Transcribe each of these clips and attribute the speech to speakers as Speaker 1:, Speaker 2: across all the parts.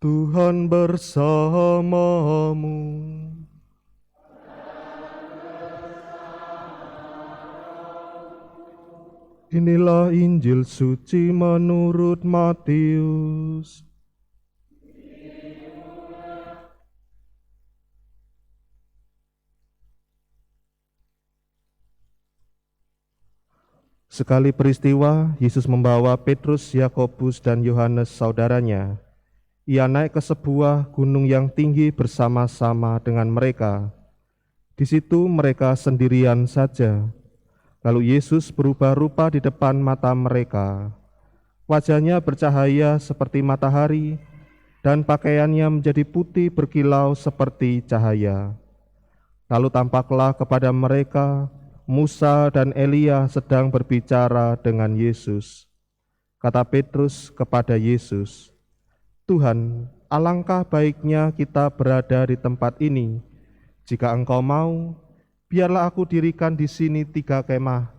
Speaker 1: Tuhan bersamamu. Inilah Injil suci menurut Matius. Sekali peristiwa, Yesus membawa Petrus, Yakobus, dan Yohanes saudaranya. Ia naik ke sebuah gunung yang tinggi bersama-sama dengan mereka. Di situ mereka sendirian saja. Lalu Yesus berubah rupa di depan mata mereka. Wajahnya bercahaya seperti matahari, dan pakaiannya menjadi putih berkilau seperti cahaya. Lalu tampaklah kepada mereka Musa dan Elia sedang berbicara dengan Yesus. Kata Petrus kepada Yesus, "Tuhan, alangkah baiknya kita berada di tempat ini. Jika Engkau mau, biarlah aku dirikan di sini 3 kemah,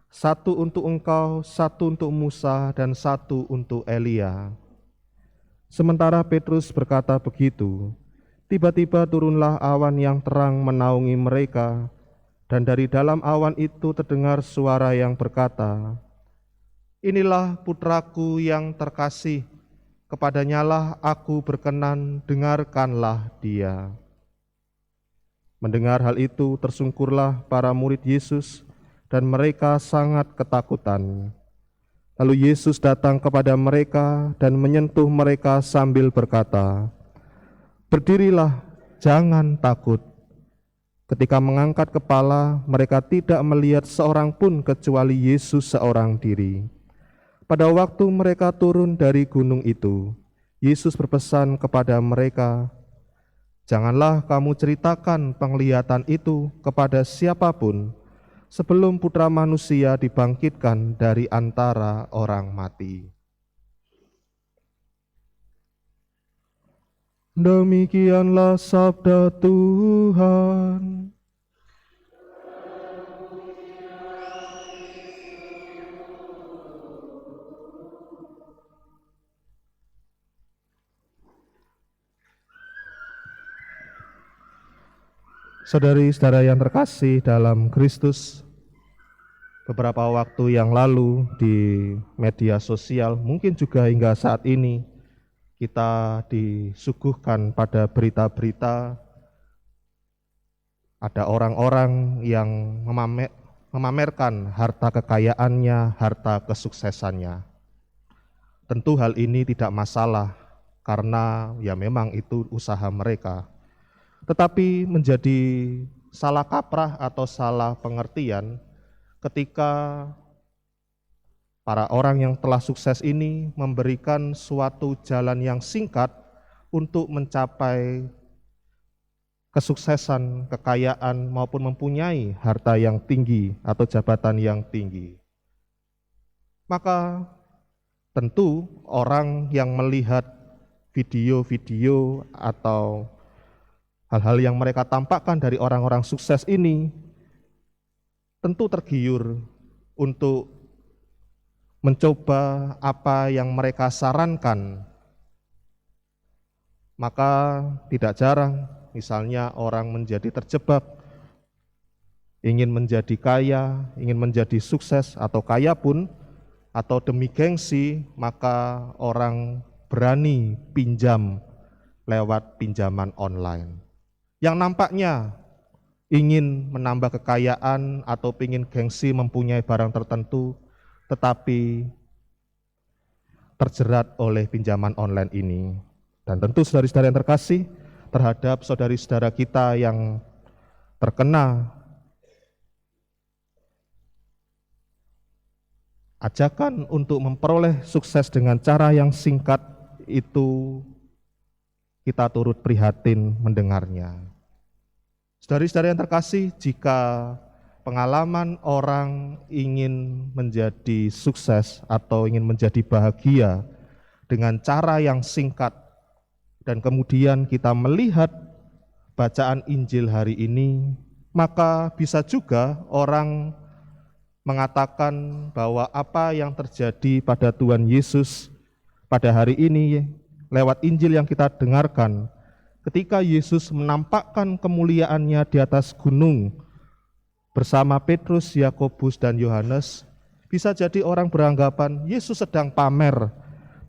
Speaker 1: 1 untuk Engkau, 1 untuk Musa, dan 1 untuk Elia." Sementara Petrus berkata begitu, tiba-tiba turunlah awan yang terang menaungi mereka, dan dari dalam awan itu terdengar suara yang berkata, "Inilah putraku yang terkasih, kepadanyalah aku berkenan, dengarkanlah dia." Mendengar hal itu tersungkurlah para murid Yesus, dan mereka sangat ketakutan. Lalu Yesus datang kepada mereka dan menyentuh mereka sambil berkata, "Berdirilah, jangan takut." Ketika mengangkat kepala, mereka tidak melihat seorang pun kecuali Yesus seorang diri. Pada waktu mereka turun dari gunung itu, Yesus berpesan kepada mereka, "Janganlah kamu ceritakan penglihatan itu kepada siapapun sebelum Putra Manusia dibangkitkan dari antara orang mati." Demikianlah sabda Tuhan. Saudari-saudara yang terkasih dalam Kristus, beberapa waktu yang lalu di media sosial, mungkin juga hingga saat ini, kita disuguhkan pada berita-berita ada orang-orang yang memamerkan harta kekayaannya, harta kesuksesannya. Tentu hal ini tidak masalah karena ya memang itu usaha mereka. Tetapi menjadi salah kaprah atau salah pengertian ketika para orang yang telah sukses ini memberikan suatu jalan yang singkat untuk mencapai kesuksesan, kekayaan maupun mempunyai harta yang tinggi atau jabatan yang tinggi. Maka tentu orang yang melihat video-video atau hal-hal yang mereka tampakkan dari orang-orang sukses ini tentu tergiur untuk mencoba apa yang mereka sarankan. Maka tidak jarang misalnya orang menjadi terjebak, ingin menjadi kaya, ingin menjadi sukses atau kaya pun, atau demi gengsi, maka orang berani pinjam lewat pinjaman online. Yang nampaknya ingin menambah kekayaan atau ingin gengsi mempunyai barang tertentu, tetapi terjerat oleh pinjaman online ini. Dan tentu saudari-saudari yang terkasih, terhadap saudari-saudara kita yang terkena ajakan untuk memperoleh sukses dengan cara yang singkat, itu kita turut prihatin mendengarnya. Saudari-saudari yang terkasih, jika pengalaman orang ingin menjadi sukses atau ingin menjadi bahagia dengan cara yang singkat, dan kemudian kita melihat bacaan Injil hari ini, maka bisa juga orang mengatakan bahwa apa yang terjadi pada Tuhan Yesus pada hari ini lewat Injil yang kita dengarkan, ketika Yesus menampakkan kemuliaannya di atas gunung bersama Petrus, Yakobus, dan Yohanes, bisa jadi orang beranggapan Yesus sedang pamer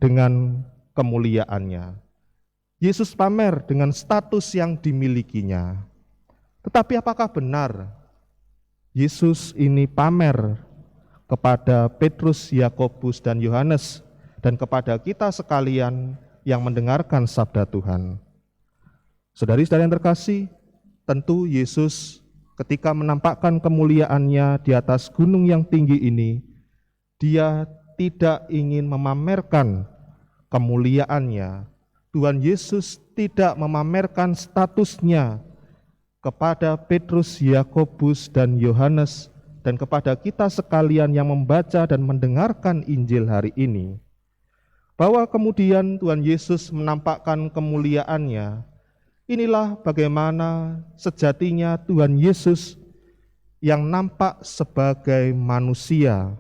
Speaker 1: dengan kemuliaannya. Yesus pamer dengan status yang dimilikinya. Tetapi apakah benar Yesus ini pamer kepada Petrus, Yakobus, dan Yohanes, dan kepada kita sekalian yang mendengarkan sabda Tuhan? Saudari-saudari yang terkasih, tentu Yesus ketika menampakkan kemuliaannya di atas gunung yang tinggi ini, dia tidak ingin memamerkan kemuliaannya. Tuhan Yesus tidak memamerkan statusnya kepada Petrus, Yakobus, dan Yohanes, dan kepada kita sekalian yang membaca dan mendengarkan Injil hari ini, bahwa kemudian Tuhan Yesus menampakkan kemuliaannya. Inilah bagaimana sejatinya Tuhan Yesus yang nampak sebagai manusia,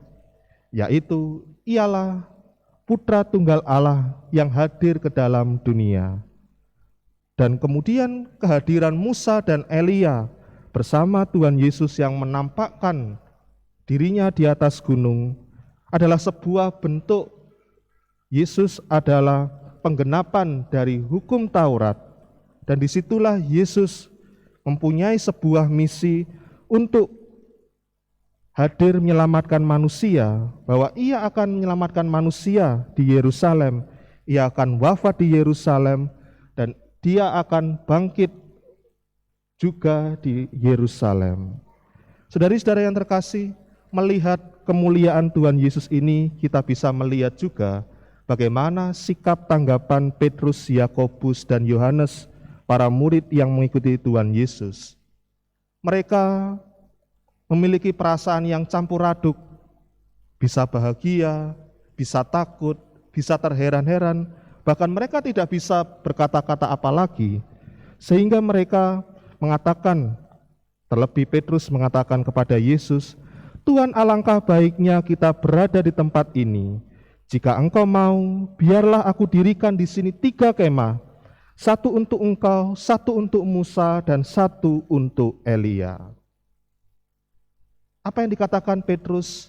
Speaker 1: yaitu ialah Putra Tunggal Allah yang hadir ke dalam dunia. Dan kemudian kehadiran Musa dan Elia bersama Tuhan Yesus yang menampakkan dirinya di atas gunung adalah sebuah bentuk Yesus adalah penggenapan dari hukum Taurat, dan disitulah Yesus mempunyai sebuah misi untuk hadir menyelamatkan manusia, bahwa ia akan menyelamatkan manusia di Yerusalem, ia akan wafat di Yerusalem, dan dia akan bangkit juga di Yerusalem. Saudari-saudara yang terkasih, melihat kemuliaan Tuhan Yesus ini, kita bisa melihat juga bagaimana sikap tanggapan Petrus, Yakobus, dan Yohanes, para murid yang mengikuti Tuhan Yesus. Mereka memiliki perasaan yang campur aduk, bisa bahagia, bisa takut, bisa terheran-heran, bahkan mereka tidak bisa berkata-kata apa lagi, sehingga mereka mengatakan, terlebih Petrus mengatakan kepada Yesus, "Tuhan, alangkah baiknya kita berada di tempat ini. Jika Engkau mau, biarlah aku dirikan di sini 3 kemah, 1 untuk Engkau, 1 untuk Musa, dan 1 untuk Elia." Apa yang dikatakan Petrus?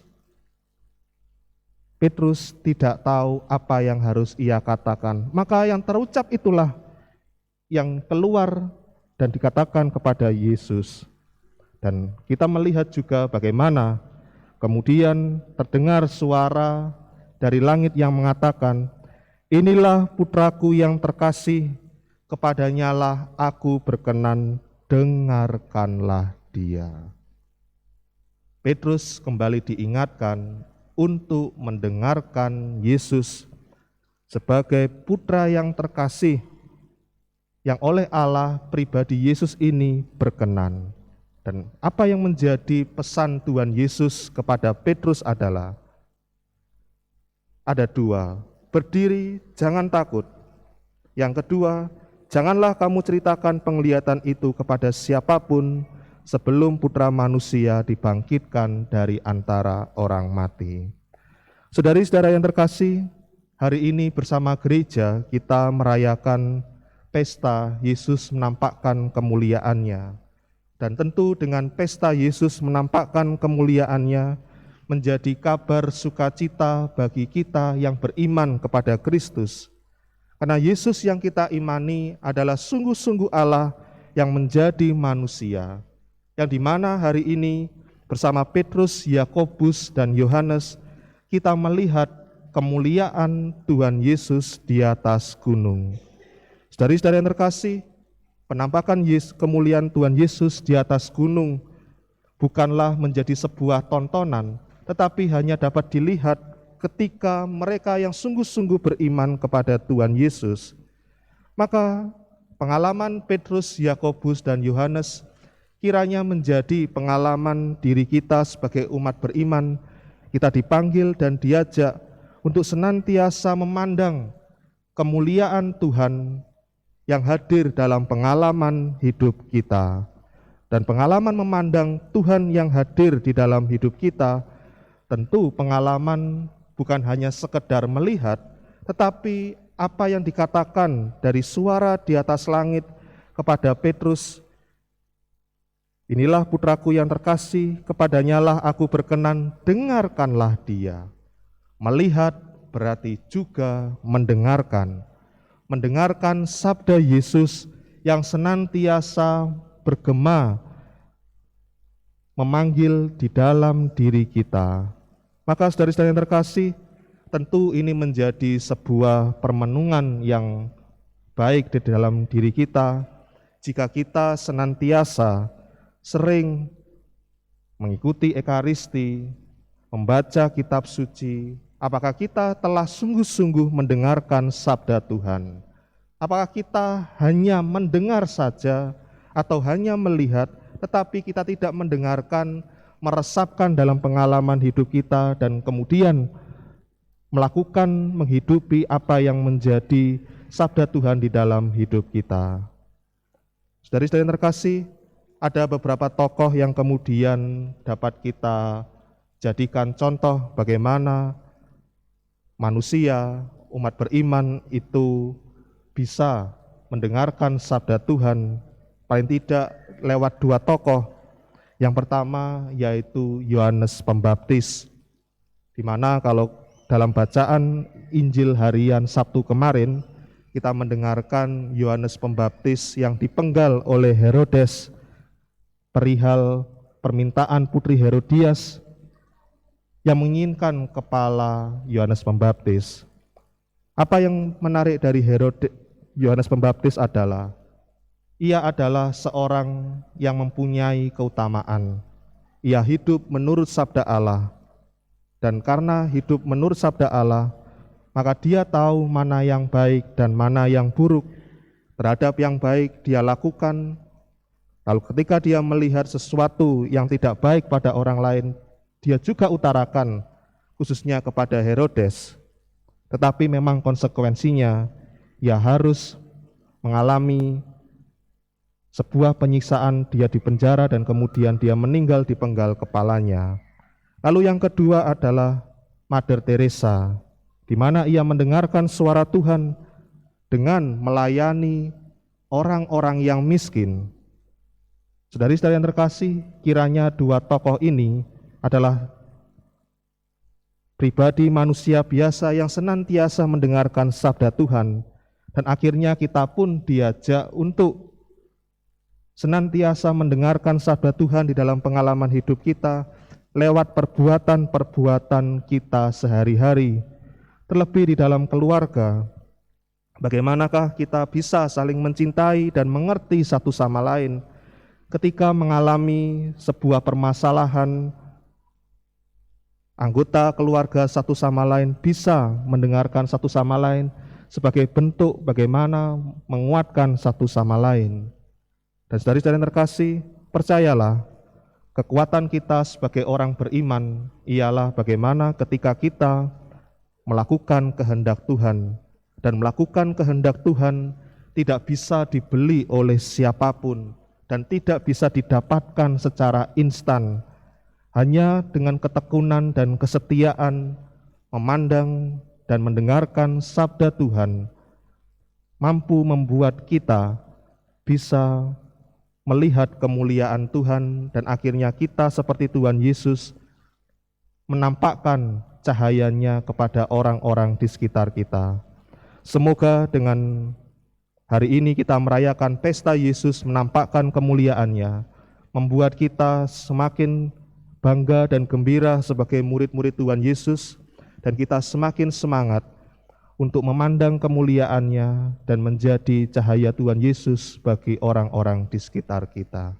Speaker 1: Petrus tidak tahu apa yang harus ia katakan. Maka yang terucap itulah yang keluar dan dikatakan kepada Yesus. Dan kita melihat juga bagaimana kemudian terdengar suara dari langit yang mengatakan, "Inilah putraku yang terkasih, kepadanyalah aku berkenan, dengarkanlah dia." Petrus kembali diingatkan untuk mendengarkan Yesus sebagai putra yang terkasih, yang oleh Allah pribadi Yesus ini berkenan. Dan apa yang menjadi pesan Tuhan Yesus kepada Petrus adalah, ada 2, berdiri, jangan takut. Yang kedua, janganlah kamu ceritakan penglihatan itu kepada siapapun sebelum Putra Manusia dibangkitkan dari antara orang mati. Saudari-saudara yang terkasih, hari ini bersama gereja kita merayakan pesta Yesus menampakkan kemuliaannya. Dan tentu dengan pesta Yesus menampakkan kemuliaannya menjadi kabar sukacita bagi kita yang beriman kepada Kristus. Karena Yesus yang kita imani adalah sungguh-sungguh Allah yang menjadi manusia, yang dimana hari ini bersama Petrus, Yakobus, dan Yohanes kita melihat kemuliaan Tuhan Yesus di atas gunung. Saudari-saudari yang terkasih, penampakan kemuliaan Tuhan Yesus di atas gunung bukanlah menjadi sebuah tontonan, tetapi hanya dapat dilihat ketika mereka yang sungguh-sungguh beriman kepada Tuhan Yesus. Maka pengalaman Petrus, Yakobus, dan Yohanes kiranya menjadi pengalaman diri kita sebagai umat beriman. Kita dipanggil dan diajak untuk senantiasa memandang kemuliaan Tuhan yang hadir dalam pengalaman hidup kita. Dan pengalaman memandang Tuhan yang hadir di dalam hidup kita, tentu pengalaman bukan hanya sekedar melihat, tetapi apa yang dikatakan dari suara di atas langit kepada Petrus, "Inilah putraku yang terkasih, kepadanya lah aku berkenan, dengarkanlah dia." Melihat berarti juga mendengarkan. Mendengarkan sabda Yesus yang senantiasa bergema, memanggil di dalam diri kita. Maka saudara-saudara yang terkasih, tentu ini menjadi sebuah permenungan yang baik di dalam diri kita jika kita senantiasa sering mengikuti Ekaristi, membaca kitab suci. Apakah kita telah sungguh-sungguh mendengarkan sabda Tuhan? Apakah kita hanya mendengar saja atau hanya melihat, tetapi kita tidak mendengarkan, meresapkan dalam pengalaman hidup kita, dan kemudian melakukan, menghidupi apa yang menjadi sabda Tuhan di dalam hidup kita? Saudari-saudari yang terkasih, ada beberapa tokoh yang kemudian dapat kita jadikan contoh bagaimana manusia, umat beriman itu bisa mendengarkan sabda Tuhan, paling tidak lewat dua tokoh. Yang pertama yaitu Yohanes Pembaptis, di mana kalau dalam bacaan Injil harian Sabtu kemarin, kita mendengarkan Yohanes Pembaptis yang dipenggal oleh Herodes perihal permintaan putri Herodias yang menginginkan kepala Yohanes Pembaptis. Apa yang menarik dari Yohanes Pembaptis adalah ia adalah seorang yang mempunyai keutamaan. Ia hidup menurut sabda Allah, dan karena hidup menurut sabda Allah, maka dia tahu mana yang baik dan mana yang buruk. Terhadap yang baik dia lakukan, lalu ketika dia melihat sesuatu yang tidak baik pada orang lain, dia juga utarakan, khususnya kepada Herodes. Tetapi memang konsekuensinya, ia harus mengalami sebuah penyiksaan, dia dipenjara dan kemudian dia meninggal dipenggal kepalanya. Lalu yang kedua adalah Mother Teresa, di mana ia mendengarkan suara Tuhan dengan melayani orang-orang yang miskin. Saudari-saudari yang terkasih, kiranya dua tokoh ini adalah pribadi manusia biasa yang senantiasa mendengarkan sabda Tuhan, dan akhirnya kita pun diajak untuk senantiasa mendengarkan sabda Tuhan di dalam pengalaman hidup kita lewat perbuatan-perbuatan kita sehari-hari, terlebih di dalam keluarga. Bagaimanakah kita bisa saling mencintai dan mengerti satu sama lain ketika mengalami sebuah permasalahan? Anggota keluarga satu sama lain bisa mendengarkan satu sama lain sebagai bentuk bagaimana menguatkan satu sama lain. Dan saudari-saudari yang terkasih, percayalah, kekuatan kita sebagai orang beriman ialah bagaimana ketika kita melakukan kehendak Tuhan. Dan melakukan kehendak Tuhan tidak bisa dibeli oleh siapapun dan tidak bisa didapatkan secara instan. Hanya dengan ketekunan dan kesetiaan memandang dan mendengarkan sabda Tuhan mampu membuat kita bisa melihat kemuliaan Tuhan, dan akhirnya kita seperti Tuhan Yesus menampakkan cahayanya kepada orang-orang di sekitar kita. Semoga dengan hari ini kita merayakan pesta Yesus menampakkan kemuliaannya, membuat kita semakin bangga dan gembira sebagai murid-murid Tuhan Yesus, dan kita semakin semangat untuk memandang kemuliaannya dan menjadi cahaya Tuhan Yesus bagi orang-orang di sekitar kita.